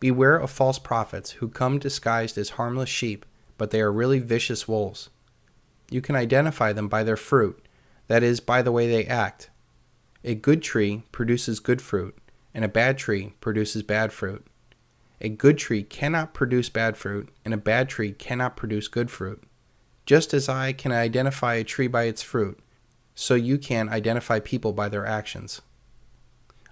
Beware of false prophets who come disguised as harmless sheep, but they are really vicious wolves. You can identify them by their fruit, that is, by the way they act. A good tree produces good fruit, and a bad tree produces bad fruit. A good tree cannot produce bad fruit, and a bad tree cannot produce good fruit. Just as I can identify a tree by its fruit, so you can identify people by their actions.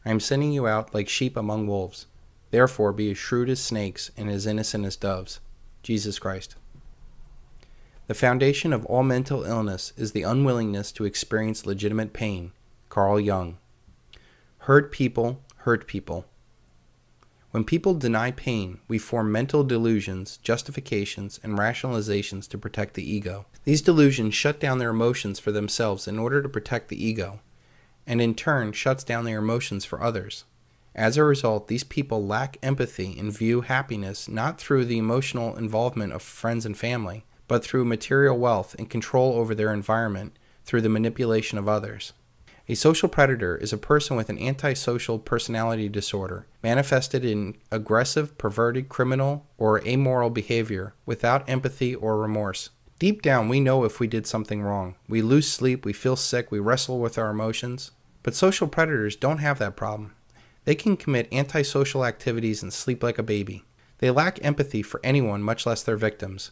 I am sending you out like sheep among wolves. Therefore be as shrewd as snakes and as innocent as doves. Jesus Christ. The foundation of all mental illness is the unwillingness to experience legitimate pain. Carl Jung. Hurt people hurt people. When people deny pain, we form mental delusions, justifications, and rationalizations to protect the ego. These delusions shut down their emotions for themselves in order to protect the ego, and in turn shuts down their emotions for others. As a result, these people lack empathy and view happiness not through the emotional involvement of friends and family, but through material wealth and control over their environment through the manipulation of others. A social predator is a person with an antisocial personality disorder, manifested in aggressive, perverted, criminal, or amoral behavior without empathy or remorse. Deep down, we know if we did something wrong. We lose sleep, we feel sick, we wrestle with our emotions. But social predators don't have that problem. They can commit antisocial activities and sleep like a baby. They lack empathy for anyone, much less their victims.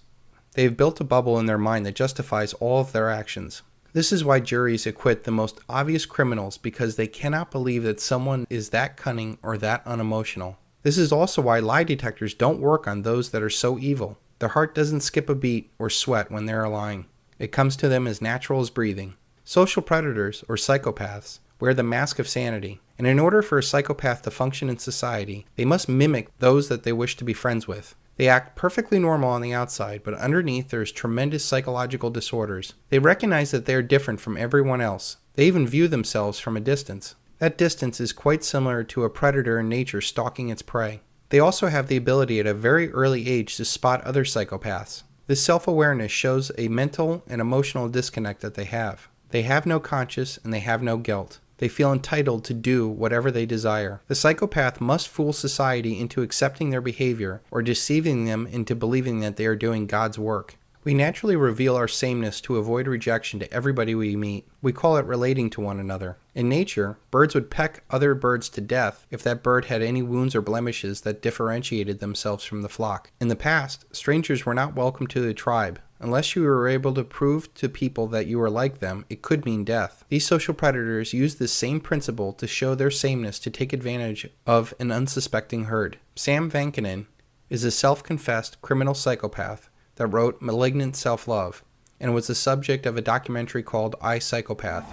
They have built a bubble in their mind that justifies all of their actions. This is why juries acquit the most obvious criminals, because they cannot believe that someone is that cunning or that unemotional. This is also why lie detectors don't work on those that are so evil. Their heart doesn't skip a beat or sweat when they are lying. It comes to them as natural as breathing. Social predators, or psychopaths, wear the mask of sanity, and in order for a psychopath to function in society, they must mimic those that they wish to be friends with. They act perfectly normal on the outside, but underneath there is tremendous psychological disorders. They recognize that they are different from everyone else. They even view themselves from a distance. That distance is quite similar to a predator in nature stalking its prey. They also have the ability at a very early age to spot other psychopaths. This self-awareness shows a mental and emotional disconnect that they have. They have no conscience and they have no guilt. They feel entitled to do whatever they desire. The psychopath must fool society into accepting their behavior or deceiving them into believing that they are doing God's work. We naturally reveal our sameness to avoid rejection to everybody we meet. We call it relating to one another. In nature, birds would peck other birds to death if that bird had any wounds or blemishes that differentiated themselves from the flock. In the past, strangers were not welcome to the tribe. Unless you were able to prove to people that you were like them, it could mean death. These social predators use this same principle to show their sameness to take advantage of an unsuspecting herd. Sam Vankinen is a self-confessed criminal psychopath that wrote Malignant Self-Love and was the subject of a documentary called I, Psychopath.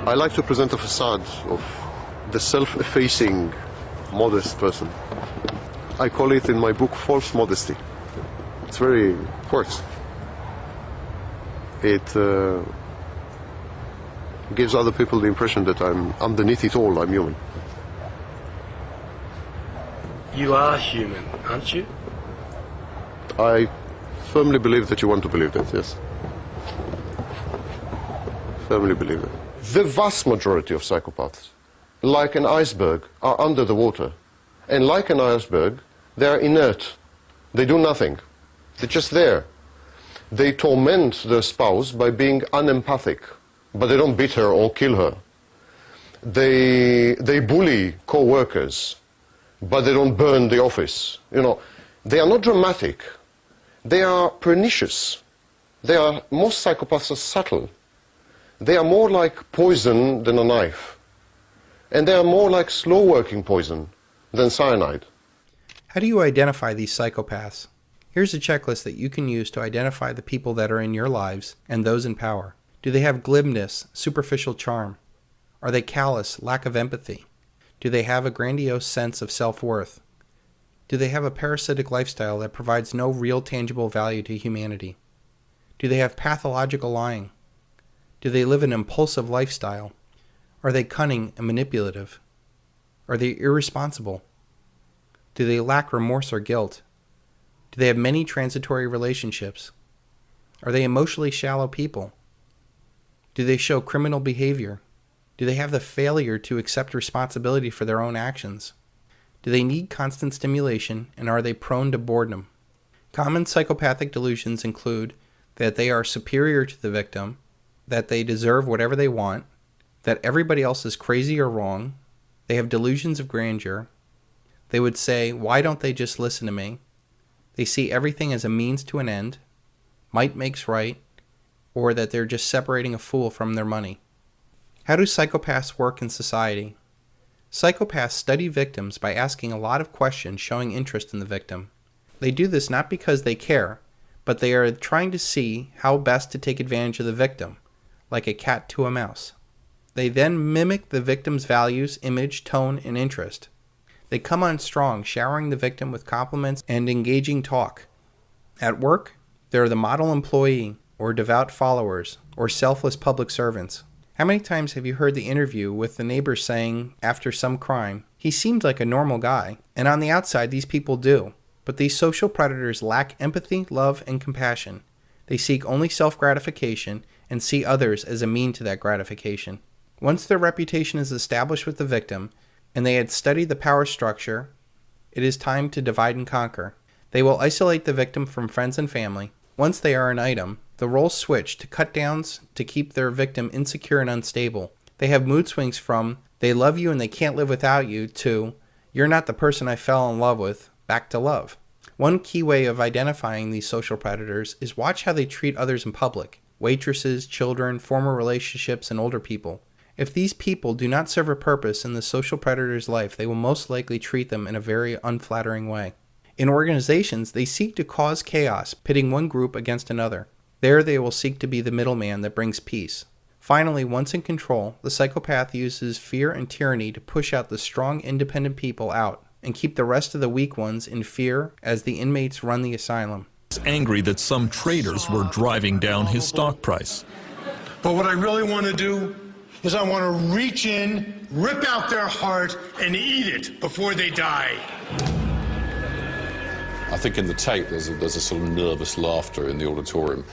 I like to present a facade of the self-effacing, modest person. I call it in my book false modesty. It's very works. It gives other people the impression that I'm underneath it all, I'm human. You are human, aren't you? I firmly believe that you want to believe that, yes. Firmly believe that. The vast majority of psychopaths, like an iceberg, are under the water. And like an iceberg, they are inert. They do nothing. They're just there. They torment their spouse by being unempathic, but they don't beat her or kill her. They bully co-workers, but they don't burn the office. You know, they are not dramatic. They are pernicious. Most psychopaths are subtle. They are more like poison than a knife. And they are more like slow-working poison than cyanide. How do you identify these psychopaths? Here's a checklist that you can use to identify the people that are in your lives and those in power. Do they have glibness, superficial charm? Are they callous, lack of empathy? Do they have a grandiose sense of self-worth? Do they have a parasitic lifestyle that provides no real tangible value to humanity? Do they have pathological lying? Do they live an impulsive lifestyle? Are they cunning and manipulative? Are they irresponsible? Do they lack remorse or guilt? Do they have many transitory relationships? Are they emotionally shallow people? Do they show criminal behavior? Do they have the failure to accept responsibility for their own actions? Do they need constant stimulation, and are they prone to boredom? Common psychopathic delusions include that they are superior to the victim, that they deserve whatever they want, that everybody else is crazy or wrong, they have delusions of grandeur, they would say, why don't they just listen to me? They see everything as a means to an end, might makes right, or that they're just separating a fool from their money. How do psychopaths work in society? Psychopaths study victims by asking a lot of questions showing interest in the victim. They do this not because they care, but they are trying to see how best to take advantage of the victim, like a cat to a mouse. They then mimic the victim's values, image, tone, and interest. They come on strong, showering the victim with compliments and engaging talk. At work, they're the model employee, or devout followers, or selfless public servants. How many times have you heard the interview with the neighbor saying, after some crime, he seemed like a normal guy, and on the outside these people do. But these social predators lack empathy, love, and compassion. They seek only self-gratification and see others as a mean to that gratification. Once their reputation is established with the victim, and they had studied the power structure, it is time to divide and conquer. They will isolate the victim from friends and family. Once they are an item, the roles switch to cut-downs to keep their victim insecure and unstable. They have mood swings from, they love you and they can't live without you, to, you're not the person I fell in love with, back to love. One key way of identifying these social predators is watch how they treat others in public, waitresses, children, former relationships, and older people. If these people do not serve a purpose in the social predator's life, they will most likely treat them in a very unflattering way. In organizations, they seek to cause chaos, pitting one group against another. There they will seek to be the middleman that brings peace. Finally, once in control, the psychopath uses fear and tyranny to push out the strong, independent people out and keep the rest of the weak ones in fear as the inmates run the asylum. He's angry that some traders were driving down his stock price. But what I really want to do is I want to reach in, rip out their heart, and eat it before they die. I think in the tape there's a sort of nervous laughter in the auditorium.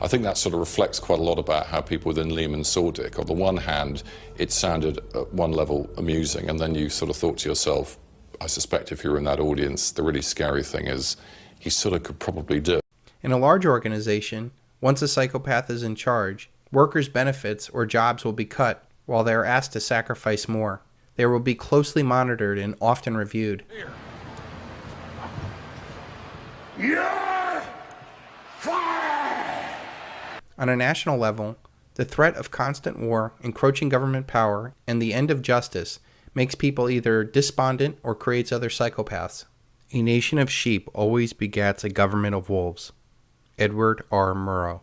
I think that sort of reflects quite a lot about how people within Lehman saw Dick. On the one hand, it sounded at one level amusing, and then you sort of thought to yourself, I suspect if you were in that audience, the really scary thing is he sort of could probably do it. In a large organization, once a psychopath is in charge, workers' benefits or jobs will be cut while they are asked to sacrifice more. They will be closely monitored and often reviewed. You're fired! On a national level, the threat of constant war, encroaching government power, and the end of justice makes people either despondent or creates other psychopaths. A nation of sheep always begets a government of wolves. Edward R. Murrow.